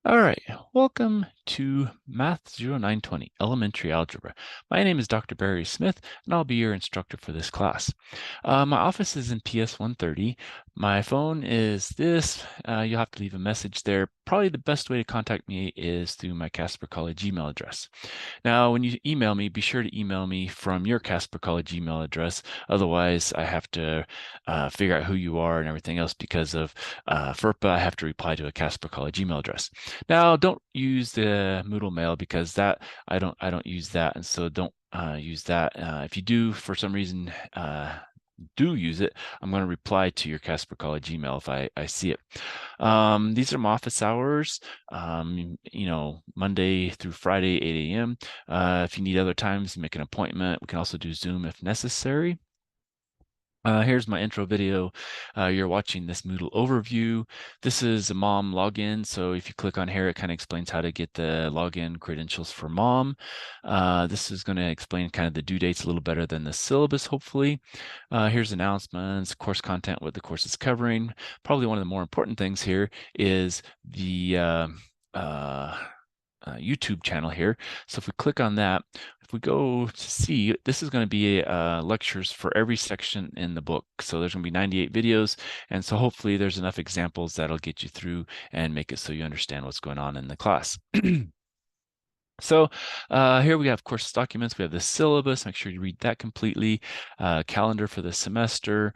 All right, welcome to Math0920 Elementary Algebra. My name is Dr. Barry Smith, and I'll be your instructor for this class. My office is in PS 130. My phone is this. You'll have to leave a message there. Probably the best way to contact me is through my Casper College email address. Now, when you email me, be sure to email me from your Casper College email address. Otherwise, I have to figure out who you are and everything else because of FERPA. I have to reply to a Casper College email address. Now, don't use the Moodle mail because that I don't use that, and so don't use that. If you do, for some reason, do use it, I'm going to reply to your Casper College email if I see it. These are my office hours, Monday through Friday, 8 a.m. If you need other times, make an appointment. We can also do Zoom if necessary. Here's my intro video. You're watching this Moodle overview. This is a mom login. So if you click on here, it kind of explains how to get the login credentials for mom. This is going to explain kind of the due dates a little better than the syllabus, hopefully. Here's announcements, course content, what the course is covering. Probably one of the more important things here is the YouTube channel here. So if we click on that, if we go to see, this is going to be lectures for every section in the book. So there's going to be 98 videos. And so hopefully there's enough examples that'll get you through and make it so you understand what's going on in the class. So here we have course documents. We have the syllabus. Make sure you read that completely. Calendar for the semester.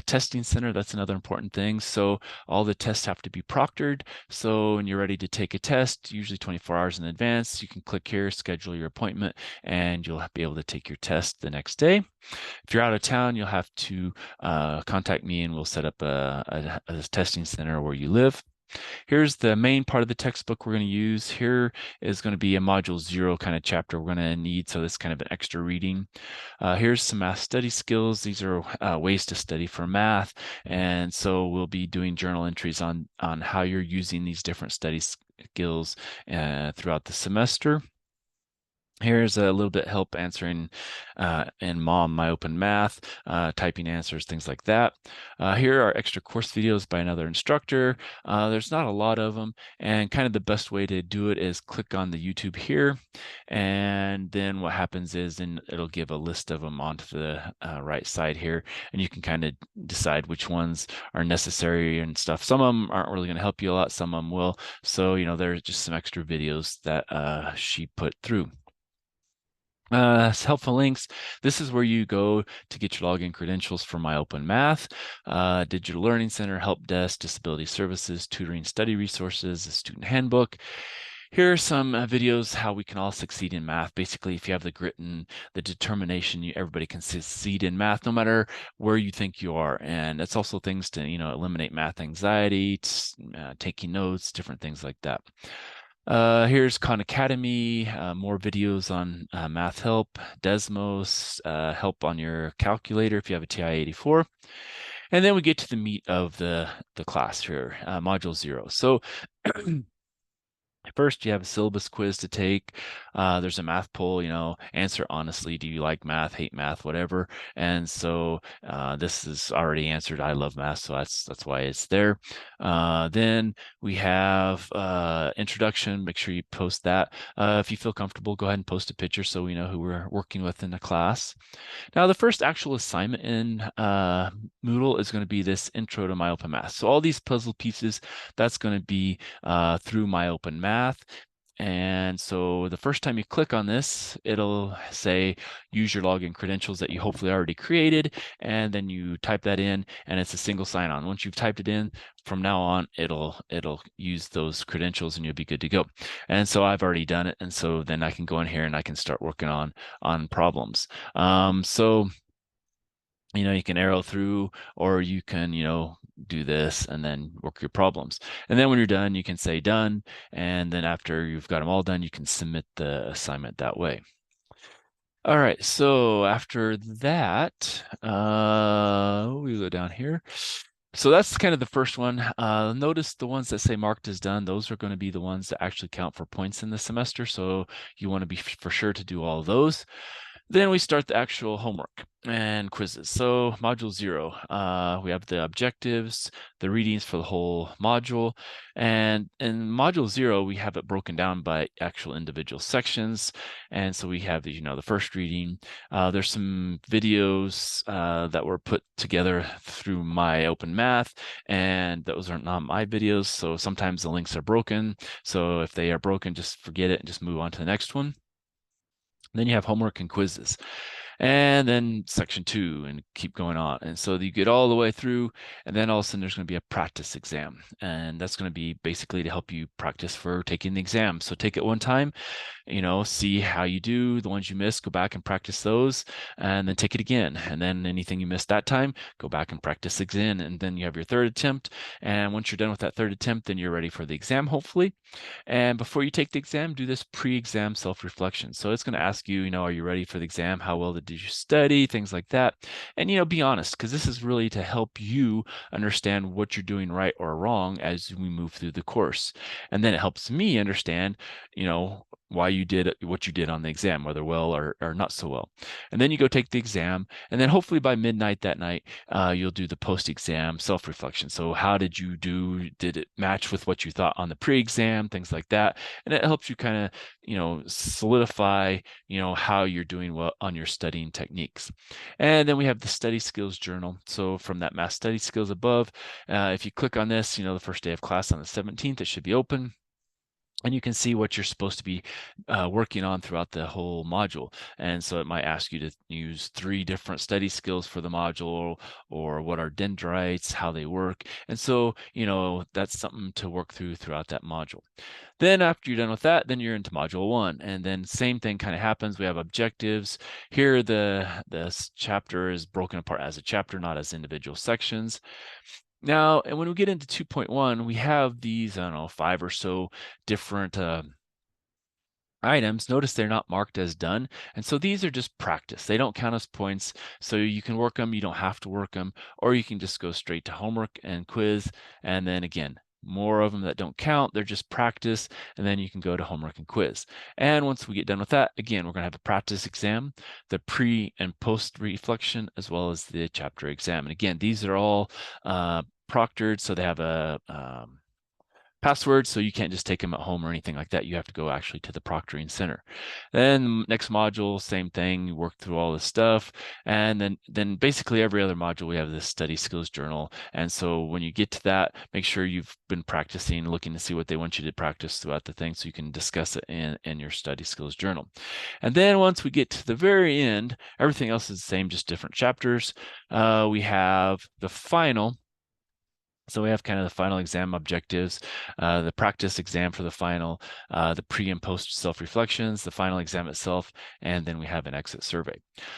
Testing center, that's another important thing. So all the tests have to be proctored. So when you're ready to take a test, usually 24 hours in advance, you can click here, schedule your appointment, and you'll be able to take your test the next day. If you're out of town, you'll have to contact me and we'll set up a testing center where you live. Here's the main part of the textbook we're going to use. Here is going to be a module 0 kind of chapter we're going to need, so this kind of an extra reading. Here's some math study skills. These are ways to study for math, and so we'll be doing journal entries on how you're using these different study skills throughout the semester. Here's a little bit help answering in Mom, My Open Math, typing answers, things like that. Here are extra course videos by another instructor. There's not a lot of them, and kind of the best way to do it is click on the YouTube here, and then what happens is then it'll give a list of them onto the right side here, and you can kind of decide which ones are necessary and stuff. Some of them aren't really going to help you a lot, some of them will. So, there's just some extra videos that she put through. Helpful links. This is where you go to get your login credentials for My Open Math, Digital Learning Center, Help Desk, Disability Services, Tutoring Study Resources, a Student Handbook. Here are some videos how we can all succeed in math. Basically, if you have the grit and the determination, everybody can succeed in math, no matter where you think you are. And it's also things to, eliminate math anxiety, taking notes, different things like that. Here's Khan Academy, more videos on math help, Desmos, help on your calculator if you have a TI-84. And then we get to the meat of the class here, module 0. So first, you have a syllabus quiz to take. There's a math poll, answer honestly. Do you like math, hate math, whatever? And so this is already answered. I love math, so that's why it's there. Then we have introduction. Make sure you post that. If you feel comfortable, go ahead and post a picture so we know who we're working with in the class. Now, the first actual assignment in Moodle is going to be this intro to My Open Math. So all these puzzle pieces, that's going to be through My Open Math. And so the first time you click on this, it'll say use your login credentials that you hopefully already created, and then you type that in, and it's a single sign-on. Once you've typed it in, from now on, it'll use those credentials, and you'll be good to go. And so I've already done it, and so then I can go in here and I can start working on problems. So you can arrow through, or you can, do this and then work your problems. And then when you're done, you can say done. And then after you've got them all done, you can submit the assignment that way. All right, so after that, we go down here. So that's kind of the first one. Notice the ones that say marked as done, those are going to be the ones that actually count for points in the semester. So you want to be for sure to do all of those. Then we start the actual homework and quizzes. So module 0, we have the objectives, the readings for the whole module. And in module 0, we have it broken down by actual individual sections. And so we have, the first reading. There's some videos that were put together through my Open Math, and those are not my videos. So sometimes the links are broken. So if they are broken, just forget it and just move on to the next one. Then you have homework and quizzes, and then section 2, and keep going on. And so you get all the way through, and then all of a sudden there's going to be a practice exam, and that's going to be basically to help you practice for taking the exam. So take it one time, see how you do. The ones you missed, go back and practice those, and then take it again. And then anything you missed that time, go back and practice again. And then you have your third attempt. And once you're done with that third attempt, then you're ready for the exam, hopefully. And before you take the exam, do this pre-exam self-reflection. So it's going to ask you, are you ready for the exam? How well did you study? Things like that. And, be honest, because this is really to help you understand what you're doing right or wrong as we move through the course. And then it helps me understand, why you did what you did on the exam, whether well or not so well. And then you go take the exam, and then hopefully by midnight that night, you'll do the post-exam self-reflection. So how did you do? Did it match with what you thought on the pre-exam? Things like that. And it helps you kind of, solidify, how you're doing well on your studying techniques. And then we have the study skills journal. So from that math study skills above, if you click on this, the first day of class on the 17th, it should be open. And you can see what you're supposed to be working on throughout the whole module. And so it might ask you to use 3 different study skills for the module, or what are dendrites, how they work. And so, that's something to work throughout that module. Then after you're done with that, then you're into module 1. And then same thing kind of happens. We have objectives. Here, this chapter is broken apart as a chapter, not as individual sections. Now, and when we get into 2.1, we have these, 5 or so different items. Notice they're not marked as done. And so these are just practice. They don't count as points. So you can work them. You don't have to work them. Or you can just go straight to homework and quiz. And then again, more of them that don't count. They're just practice. And then you can go to homework and quiz. And once we get done with that, again, we're going to have a practice exam, the pre and post reflection, as well as the chapter exam. And again, these are all proctored, so they have a password, so you can't just take them at home or anything like that. You have to go actually to the proctoring center. Then next module, same thing, you work through all this stuff. And then basically every other module, we have this study skills journal. And so when you get to that, make sure you've been practicing, looking to see what they want you to practice throughout the thing, so you can discuss it in your study skills journal. And then once we get to the very end, everything else is the same, just different chapters. We have the final. So we have kind of the final exam objectives, the practice exam for the final, the pre and post self-reflections, the final exam itself, and then we have an exit survey.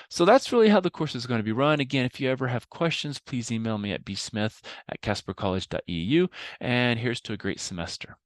So that's really how the course is going to be run. Again, if you ever have questions, please email me at bsmith@caspercollege.edu, and here's to a great semester.